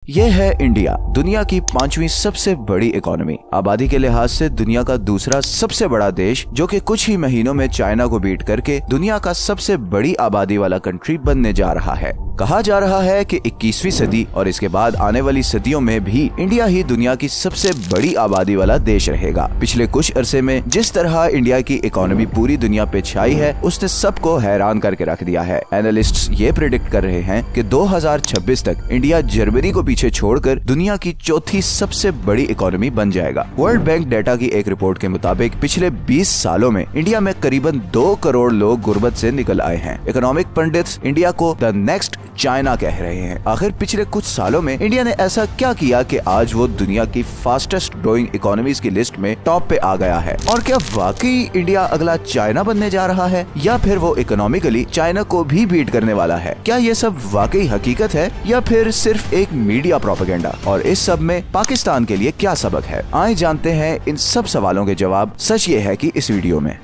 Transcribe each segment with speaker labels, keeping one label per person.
Speaker 1: ये है इंडिया, दुनिया की 5वीं सबसे बड़ी इकोनॉमी, आबादी के लिहाज से दुनिया का दूसरा सबसे बड़ा देश, जो कि कुछ ही महीनों में चाइना को बीट करके दुनिया का सबसे बड़ी आबादी वाला कंट्री बनने जा रहा है। कहा जा रहा है कि 21वीं सदी और इसके बाद आने वाली सदियों में भी इंडिया ही दुनिया की सबसे बड़ी आबादी वाला देश रहेगा। पिछले कुछ अरसे में जिस तरह इंडिया की इकोनॉमी पूरी दुनिया पे छाई है, उसने सबको हैरान करके रख दिया है। एनालिस्ट्स ये प्रेडिक्ट कर रहे हैं कि 2026 तक इंडिया जर्मनी को पीछे छोड़कर दुनिया की चौथी सबसे बड़ी इकोनॉमी बन जाएगा। वर्ल्ड बैंक डेटा की एक रिपोर्ट के मुताबिक पिछले 20 सालों में इंडिया में करीबन 2 करोड़ लोग गुर्बत से निकल आए हैं। इकोनॉमिक पंडित्स इंडिया को द नेक्स्ट चाइना कह रहे हैं। आखिर पिछले कुछ सालों में इंडिया ने ऐसा क्या किया कि आज वो दुनिया की फास्टेस्ट ग्रोइंग इकोनॉमीज की लिस्ट में टॉप पे आ गया है? और क्या वाकई इंडिया अगला चाइना बनने जा रहा है, या फिर वो इकोनॉमिकली चाइना को भी बीट करने वाला है? क्या ये सब वाकई हकीकत है या फिर सिर्फ एक मीडिया प्रोपेगेंडा? और इस सब में पाकिस्तान के लिए क्या सबक है? आइए जानते हैं इन सब सवालों के जवाब। सच ये है कि इस वीडियो में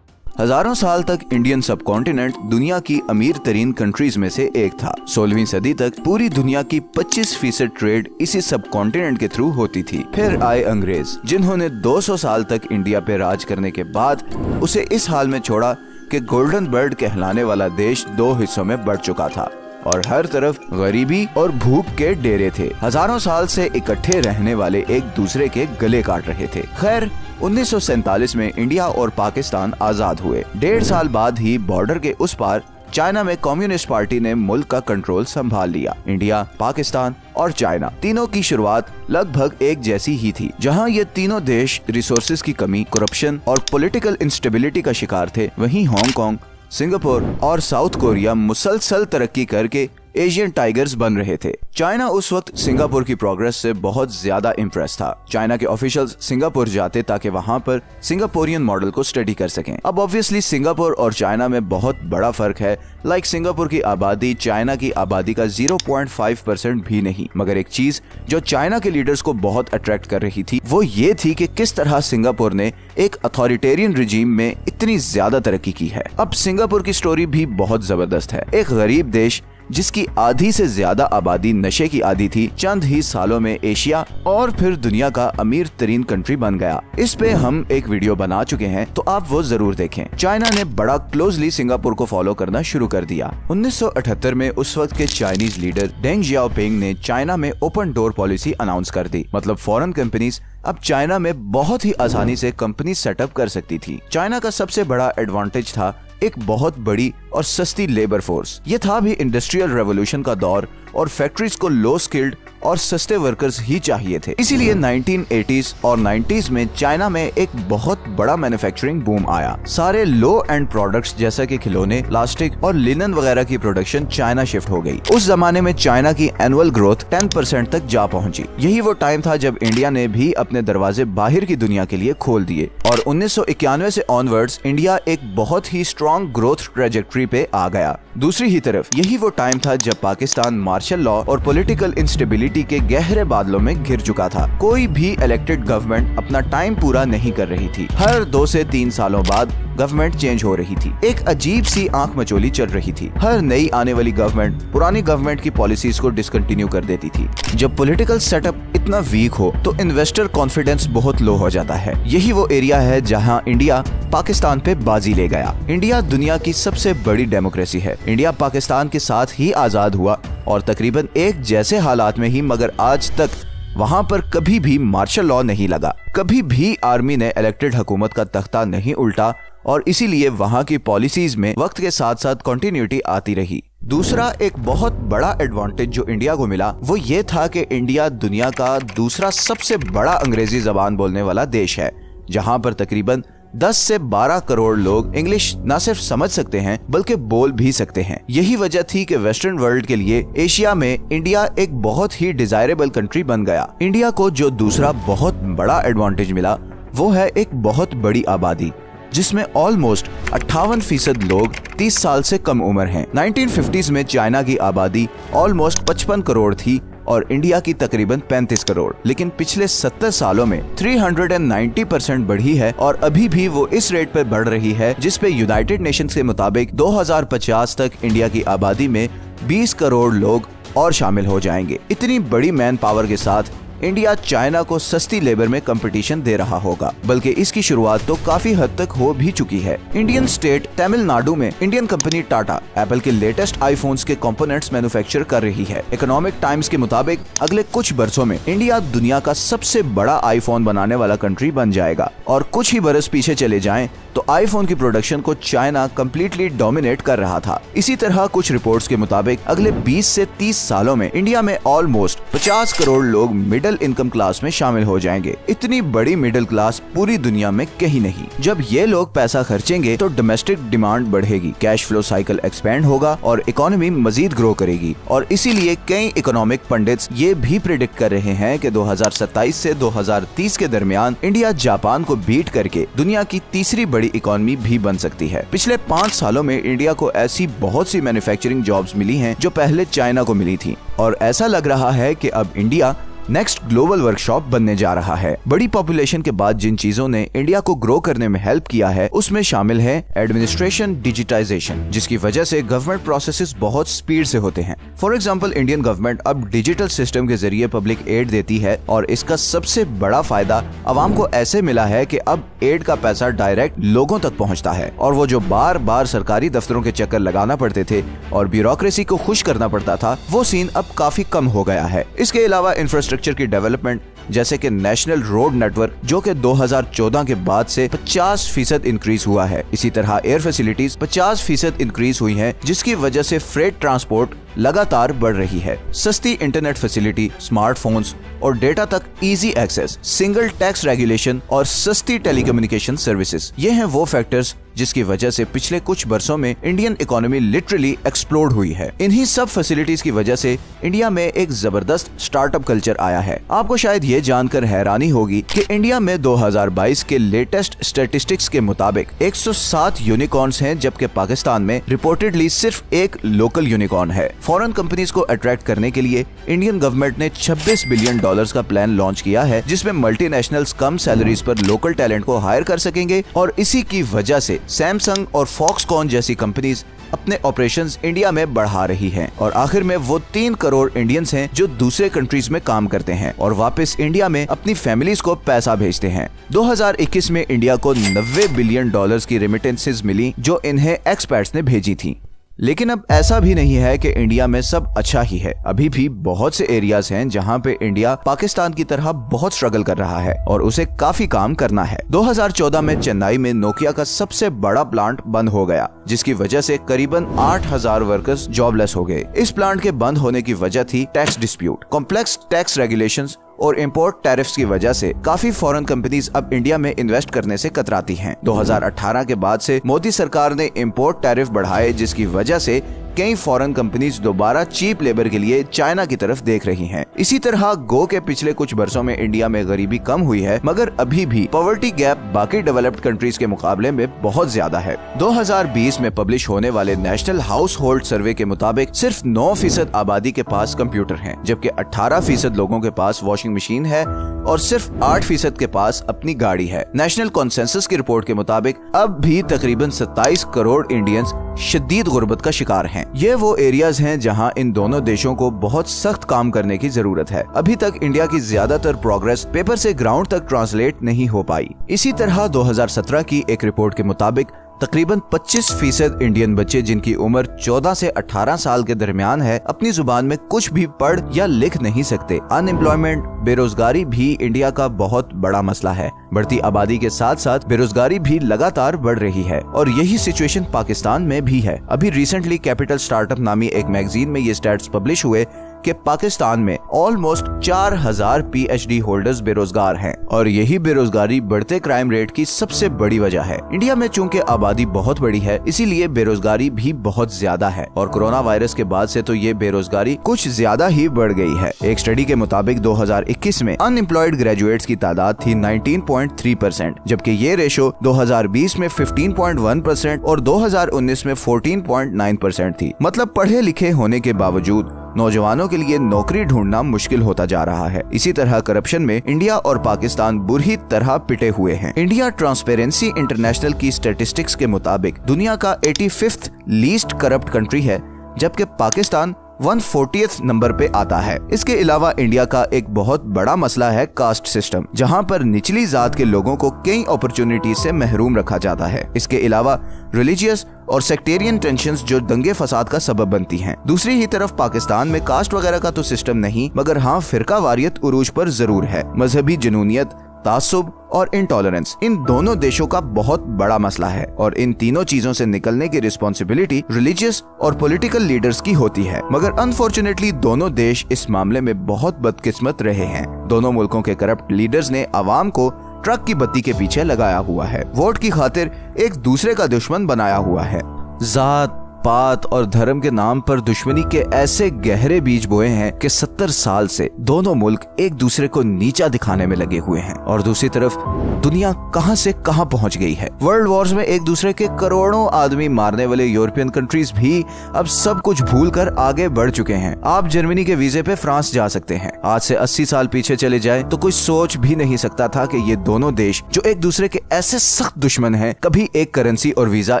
Speaker 1: हजारों साल तक इंडियन सबकॉन्टिनेंट दुनिया की अमीर तरीन कंट्रीज में से एक था। 16वीं सदी तक पूरी दुनिया की 25% ट्रेड इसी सबकॉन्टिनेंट के थ्रू होती थी। फिर आए अंग्रेज, जिन्होंने 200 साल तक इंडिया पे राज करने के बाद उसे इस हाल में छोड़ा कि गोल्डन बर्ड कहलाने वाला देश 2 हिस्सों में बढ़ चुका था और हर तरफ गरीबी और भूख के डेरे थे। हजारों साल से इकट्ठे रहने वाले एक दूसरे के गले काट रहे थे। खैर 1947 में इंडिया और पाकिस्तान आजाद हुए। 1.5 साल बाद ही बॉर्डर के उस पार चाइना में कम्युनिस्ट पार्टी ने मुल्क का कंट्रोल संभाल लिया। इंडिया, पाकिस्तान और चाइना तीनों की शुरुआत लगभग एक जैसी ही थी। जहां ये तीनों देश रिसोर्सेज की कमी, करप्शन और पॉलिटिकल इंस्टेबिलिटी का शिकार थे, वहीं हांगकांग, सिंगापुर और साउथ कोरिया मुसलसल तरक्की करके एशियन टाइगर्स बन रहे थे। चाइना उस वक्त सिंगापुर की प्रोग्रेस से बहुत ज्यादा इम्प्रेस था। चाइना के ऑफिशियल्स सिंगापुर जाते ताकि वहां पर सिंगापुरियन मॉडल को स्टडी कर सकें। अब ऑब्वियसली सिंगापुर और चाइना में बहुत बड़ा फर्क है। लाइक सिंगापुर की आबादी चाइना की आबादी का 0.5% भी नहीं। मगर एक चीज जो चाइना के लीडर्स को बहुत अट्रैक्ट कर रही थी, वो ये थी कि किस तरह सिंगापुर ने एक अथॉरिटेरियन रिजीम में इतनी ज्यादा तरक्की की है। अब सिंगापुर की स्टोरी भी बहुत जबरदस्त है। एक गरीब देश जिसकी आधी से ज्यादा आबादी नशे की आदी थी, चंद ही सालों में एशिया और फिर दुनिया का अमीर तरीन कंट्री बन गया। इस पे हम एक वीडियो बना चुके हैं, तो आप वो जरूर देखें। चाइना ने बड़ा क्लोजली सिंगापुर को फॉलो करना शुरू कर दिया। 1978 में उस वक्त के चाइनीज लीडर डेंग जियाओपिंग ने चाइना में ओपन डोर पॉलिसी अनाउंस कर दी। मतलब फॉरेन कंपनीज अब चाइना में बहुत ही आसानी से कंपनी सेटअप कर सकती थी। चाइना का सबसे बड़ा एडवांटेज था एक बहुत बड़ी और सस्ती लेबर फोर्स। ये था भी इंडस्ट्रियल रेवोल्यूशन का दौर और फैक्ट्रीज को लो स्किल्ड और सस्ते वर्कर्स ही चाहिए थे। इसीलिए 1980s और 90s में चाइना में एक बहुत बड़ा मैन्युफैक्चरिंग बूम आया। सारे लो एंड प्रोडक्ट्स जैसा कि खिलौने, प्लास्टिक और लिनन वगैरह की प्रोडक्शन चाइना शिफ्ट हो गई। उस जमाने में चाइना की एनुअल ग्रोथ 10% तक जा पहुंची। यही वो टाइम था जब इंडिया ने भी अपने दरवाजे बाहर की दुनिया के लिए खोल दिए और 1991 से ऑनवर्ड्स इंडिया एक बहुत ही स्ट्रॉन्ग ग्रोथ ट्रेजेक्ट्री पे आ गया। दूसरी ही तरफ यही वो टाइम था जब पाकिस्तान मार्शल लॉ और पॉलिटिकल इंस्टेबिलिटी के गहरे बादलों में घिर चुका था। कोई भी इलेक्टेड गवर्नमेंट अपना टाइम पूरा नहीं कर रही थी। हर 2 से 3 सालों बाद गवर्नमेंट चेंज हो रही थी। एक अजीब सी आंख मचोली चल रही थी। हर नई आने वाली गवर्नमेंट पुरानी गवर्नमेंट की पॉलिसीज को डिसकंटिन्यू कर देती थी। जब पॉलिटिकल सेटअप इतना वीक हो तो इन्वेस्टर कॉन्फिडेंस बहुत लो हो जाता है। यही वो एरिया है जहां इंडिया पाकिस्तान पे बाजी ले गया। इंडिया दुनिया की सबसे बड़ी डेमोक्रेसी है। इंडिया पाकिस्तान के साथ ही आजाद हुआ और तकरीबन एक जैसे हालात में ही, मगर आज तक वहां पर कभी भी मार्शल लॉ नहीं लगा। कभी भी आर्मी ने इलेक्टेड हुकूमत का तख्ता नहीं उल्टा और इसीलिए वहां की पॉलिसीज में वक्त के साथ साथ कंटिन्यूटी आती रही। दूसरा एक बहुत बड़ा एडवांटेज जो इंडिया को मिला, वो ये था कि इंडिया दुनिया का दूसरा सबसे बड़ा अंग्रेजी जबान बोलने वाला देश है, जहां पर तकरीबन 10 से 12 करोड़ लोग इंग्लिश न सिर्फ समझ सकते हैं बल्कि बोल भी सकते हैं। यही वजह थी कि वेस्टर्न वर्ल्ड के लिए एशिया में इंडिया एक बहुत ही डिजायरेबल कंट्री बन गया। इंडिया को जो दूसरा बहुत बड़ा एडवांटेज मिला, वो है एक बहुत बड़ी आबादी, जिसमें ऑलमोस्ट 58% लोग 30 साल से कम उम्र हैं। 1950s में चाइना की आबादी ऑलमोस्ट 55 करोड़ थी और इंडिया की तकरीबन 35 करोड़, लेकिन पिछले 70 सालों में 390% बढ़ी है और अभी भी वो इस रेट पर बढ़ रही है जिस पे यूनाइटेड नेशंस के मुताबिक 2050 तक इंडिया की आबादी में 20 करोड़ लोग और शामिल हो जाएंगे। इतनी बड़ी मैन पावर के साथ इंडिया चाइना को सस्ती लेबर में कंपटीशन दे रहा होगा, बल्कि इसकी शुरुआत तो काफी हद तक हो भी चुकी है। इंडियन स्टेट तमिलनाडु में इंडियन कंपनी टाटा एप्पल के लेटेस्ट आईफोन्स के कंपोनेंट्स मैन्युफैक्चर कर रही है। इकोनॉमिक टाइम्स के मुताबिक अगले कुछ बरसों में इंडिया दुनिया का सबसे बड़ा आईफोन बनाने वाला कंट्री बन जाएगा। और कुछ ही बरस पीछे चले जाएं तो आईफोन की प्रोडक्शन को चाइना कम्प्लीटली डोमिनेट कर रहा था। इसी तरह कुछ रिपोर्ट्स के मुताबिक अगले 20 से 30 सालों में इंडिया में ऑलमोस्ट 50 करोड़ लोग मिडिल इनकम क्लास में शामिल हो जाएंगे। इतनी बड़ी मिडिल क्लास पूरी दुनिया में कहीं नहीं। जब ये लोग पैसा खर्चेंगे तो डोमेस्टिक डिमांड बढ़ेगी, कैश फ्लो साइकिल एक्सपेंड होगा और इकोनॉमी मजीद ग्रो करेगी। और इसीलिए कई इकोनॉमिक पंडित्स ये भी प्रिडिक्ट कर रहे हैं कि 2027 से 2030 के दरमियान इंडिया जापान को बीट करके दुनिया की तीसरी बड़ी इकोनॉमी भी बन सकती है। पिछले 5 सालों में इंडिया को ऐसी बहुत सी मैन्युफैक्चरिंग जॉब्स मिली हैं जो पहले चाइना को मिली थी, और ऐसा लग रहा है कि अब इंडिया नेक्स्ट ग्लोबल वर्कशॉप बनने जा रहा है। बड़ी पॉपुलेशन के बाद जिन चीजों ने इंडिया को ग्रो करने में हेल्प किया है उसमें शामिल है एडमिनिस्ट्रेशन डिजिटाइजेशन, जिसकी वजह से गवर्नमेंट प्रोसेसेस बहुत स्पीड से होते हैं। फॉर एग्जांपल इंडियन गवर्नमेंट अब डिजिटल सिस्टम के जरिए पब्लिक एड देती है, और इसका सबसे बड़ा फायदा आवाम को ऐसे मिला है कि अब एड का पैसा डायरेक्ट लोगों तक पहुंचता है, और वो जो बार बार सरकारी दफ्तरों के चक्कर लगाना पड़ते थे और ब्यूरोक्रेसी को खुश करना पड़ता था, वो सीन अब काफी कम हो गया है। इसके अलावा इंफ्रास्ट्रक्चर की डेवलपमेंट जैसे कि नेशनल रोड नेटवर्क जो कि 2014 के बाद से 50% इंक्रीज हुआ है। इसी तरह एयर फैसिलिटीज 50% इंक्रीज हुई हैं, जिसकी वजह से फ्रेट ट्रांसपोर्ट लगातार बढ़ रही है। सस्ती इंटरनेट फैसिलिटी, स्मार्टफोन्स और डेटा तक easy access, single tax regulation और सस्ती टेलीकम्युनिकेशन सर्विसेज, ये हैं वो फैक्टर्स जिसकी वजह से पिछले कुछ वर्षों में इंडियन इकोनॉमी लिटरली एक्सप्लोड हुई है। इन्हीं सब फैसिलिटीज की वजह से इंडिया में एक जबरदस्त स्टार्टअप कल्चर आया है। आपको शायद ये जानकर हैरानी होगी कि इंडिया में 2022 के लेटेस्ट स्टैटिस्टिक्स के मुताबिक 107 यूनिकॉर्न्स हैं, जबकि पाकिस्तान में रिपोर्टेडली सिर्फ एक लोकल यूनिकॉर्न है। फॉरेन कंपनीज को अट्रैक्ट करने के लिए इंडियन गवर्नमेंट ने $26 बिलियन का प्लान लॉन्च किया है, जिसमें मल्टीनेशनल्स कम सैलरीज पर लोकल टैलेंट को हायर कर सकेंगे, और इसी की वजह से सैमसंग और फॉक्सकॉन जैसी कंपनीज अपने ऑपरेशंस इंडिया में बढ़ा रही हैं। और आखिर में वो 3 करोड़ इंडियंस हैं जो दूसरे कंट्रीज में काम करते हैं और वापस इंडिया में अपनी फैमिलीज को पैसा भेजते हैं। 2021 में इंडिया को $90 बिलियन की रेमिटेंसेस मिली जो इन्हें एक्सपर्ट्स ने भेजी थी। लेकिन अब ऐसा भी नहीं है कि इंडिया में सब अच्छा ही है। अभी भी बहुत से एरियाज हैं जहां पे इंडिया पाकिस्तान की तरह बहुत स्ट्रगल कर रहा है और उसे काफी काम करना है। 2014 में चेन्नई में नोकिया का सबसे बड़ा प्लांट बंद हो गया, जिसकी वजह से करीबन 8000 वर्कर्स जॉबलेस हो गए। इस प्लांट के बंद होने की वजह थी tax dispute, complex tax regulations और इंपोर्ट टैरिफ्स की वजह से काफी फॉरेन कंपनीज अब इंडिया में इन्वेस्ट करने से कतराती हैं। 2018 के बाद से मोदी सरकार ने इंपोर्ट टैरिफ बढ़ाए, जिसकी वजह से कई फॉरेन कंपनीज दोबारा चीप लेबर के लिए चाइना की तरफ देख रही हैं। इसी तरह गो के पिछले कुछ वर्षों में इंडिया में गरीबी कम हुई है, मगर अभी भी पॉवर्टी गैप बाकी डेवलप्ड कंट्रीज के मुकाबले में बहुत ज्यादा है। 2020 में पब्लिश होने वाले नेशनल हाउस होल्ड सर्वे के मुताबिक सिर्फ 9% आबादी के पास कंप्यूटर हैं, जबकि 18% लोगों के पास वॉशिंग मशीन है और सिर्फ 8% के पास अपनी गाड़ी है। नेशनल कॉन्सेंसस की रिपोर्ट के मुताबिक अब भी तकरीबन 27 करोड़ इंडियंस शदीद गुर्बत का शिकार हैं। ये वो एरियाज हैं जहां इन दोनों देशों को बहुत सख्त काम करने की जरूरत है। अभी तक इंडिया की ज्यादातर प्रोग्रेस पेपर से ग्राउंड तक ट्रांसलेट नहीं हो पाई। इसी तरह 2017 की एक रिपोर्ट के मुताबिक तकरीबन 25% इंडियन बच्चे जिनकी उम्र 14 से 18 साल के दरमियान है, अपनी जुबान में कुछ भी पढ़ या लिख नहीं सकते। अनएम्प्लॉयमेंट, बेरोजगारी भी इंडिया का बहुत बड़ा मसला है। बढ़ती आबादी के साथ साथ बेरोजगारी भी लगातार बढ़ रही है और यही सिचुएशन पाकिस्तान में भी है। अभी रिसेंटली कैपिटल स्टार्टअप नामी एक मैगजीन में ये स्टैट्स पब्लिश हुए कि पाकिस्तान में ऑलमोस्ट 4000 PhD होल्डर्स बेरोजगार हैं और यही बेरोजगारी बढ़ते क्राइम रेट की सबसे बड़ी वजह है। इंडिया में चूंकि आबादी बहुत बड़ी है, इसीलिए बेरोजगारी भी बहुत ज्यादा है और कोरोना वायरस के बाद से तो ये बेरोजगारी कुछ ज्यादा ही बढ़ गई है। एक स्टडी के मुताबिक 2021 में अनएम्प्लॉयड ग्रेजुएट्स की तादाद थी 19.3%, जबकि ये रेशो 2020 में 15.1% और 2019 में 14.9% थी। मतलब पढ़े लिखे होने के बावजूद नौजवानों के लिए नौकरी ढूंढना मुश्किल होता जा रहा है। इसी तरह करप्शन में इंडिया और पाकिस्तान बुरी तरह पिटे हुए हैं। इंडिया ट्रांसपेरेंसी इंटरनेशनल की स्टैटिस्टिक्स के मुताबिक दुनिया का 85th लीस्ट करप्ट कंट्री है, जबकि पाकिस्तान 140th नंबर पे आता है। इसके अलावा इंडिया का एक बहुत बड़ा मसला है कास्ट सिस्टम, जहां पर निचली जात के लोगों को कई अपॉर्चुनिटी से महरूम रखा जाता है। इसके अलावा रिलीजियस और सेक्टेरियन टेंशंस जो दंगे फसाद का सबब बनती हैं। दूसरी ही तरफ पाकिस्तान में कास्ट वगैरह का तो सिस्टम नहीं, मगर हाँ फिरका वारियत उरूज पर जरूर है। मजहबी जुनूनियत, तासुब और इंटॉलरेंस इन दोनों देशों का बहुत बड़ा मसला है और इन तीनों चीजों से निकलने की रिस्पॉन्सिबिलिटी रिलीजियस और पॉलिटिकल लीडर्स की होती है। मगर अनफॉर्चुनेटली दोनों देश इस मामले में बहुत बदकिस्मत रहे हैं। दोनों मुल्कों के करप्ट लीडर्स ने अवाम को ट्रक की बत्ती के पीछे लगाया हुआ है, वोट की खातिर एक दूसरे का दुश्मन बनाया हुआ है। जात, पात और धर्म के नाम पर दुश्मनी के ऐसे गहरे बीज बोए हैं कि 70 साल से दोनों मुल्क एक दूसरे को नीचा दिखाने में लगे हुए हैं। और दूसरी तरफ दुनिया कहां से कहां पहुंच गई है। वर्ल्ड वॉर्स में एक दूसरे के करोड़ों आदमी मारने वाले यूरोपियन कंट्रीज भी अब सब कुछ भूलकर आगे बढ़ चुके हैं। आप जर्मनी के वीजे पे फ्रांस जा सकते हैं। आज से 80 साल पीछे चले जाए तो कोई सोच भी नहीं सकता था कि ये दोनों देश जो एक दूसरे के ऐसे सख्त दुश्मन हैं, कभी एक करेंसी और वीजा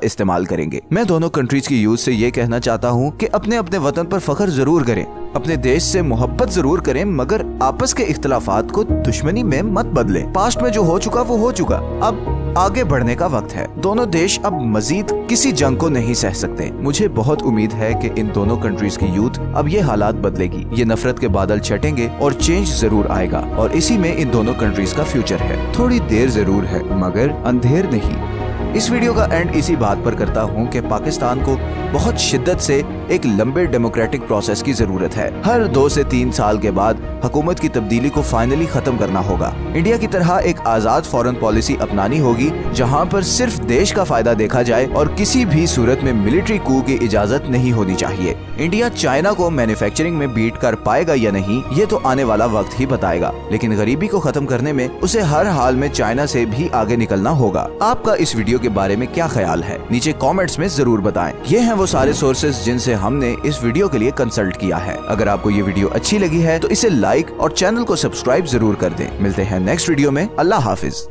Speaker 1: इस्तेमाल करेंगे। मैं दोनों कंट्रीज की से ये कहना चाहता हूँ कि अपने अपने वतन पर फख्र जरूर करें, अपने देश से मोहब्बत जरूर करें, मगर आपस के इख्तलाफात को दुश्मनी में मत बदलें। पास्ट में जो हो चुका वो हो चुका, अब आगे बढ़ने का वक्त है। दोनों देश अब मजीद किसी जंग को नहीं सह सकते। मुझे बहुत उम्मीद है कि इन दोनों कंट्रीज की यूथ अब ये हालात बदलेगी। ये नफरत के बादल छटेंगे और चेंज जरूर आएगा और इसी में इन दोनों कंट्रीज का फ्यूचर है। थोड़ी देर जरूर है मगर अंधेर नहीं। इस वीडियो का एंड इसी बात पर करता हूं कि पाकिस्तान को बहुत शिद्दत से एक लंबे डेमोक्रेटिक प्रोसेस की जरूरत है। हर 2 से 3 साल के बाद हुकूमत की तब्दीली को फाइनली खत्म करना होगा। इंडिया की तरह एक आजाद फॉरेन पॉलिसी अपनानी होगी जहां पर सिर्फ देश का फायदा देखा जाए और किसी भी सूरत में मिलिट्री कू की इजाजत नहीं होनी चाहिए। इंडिया चाइना को मैन्युफैक्चरिंग में बीट कर पाएगा या नहीं, ये तो आने वाला वक्त ही बताएगा, लेकिन गरीबी को खत्म करने में उसे हर हाल में चाइना से भी आगे निकलना होगा। आपका इस वीडियो के बारे में क्या ख्याल है, नीचे कमेंट्स में जरूर बताएं। ये हैं वो सारे सोर्सेज जिनसे हमने इस वीडियो के लिए कंसल्ट किया है। अगर आपको ये वीडियो अच्छी लगी है तो इसे लाइक और चैनल को सब्सक्राइब जरूर कर दें। मिलते हैं नेक्स्ट वीडियो में। अल्लाह हाफिज।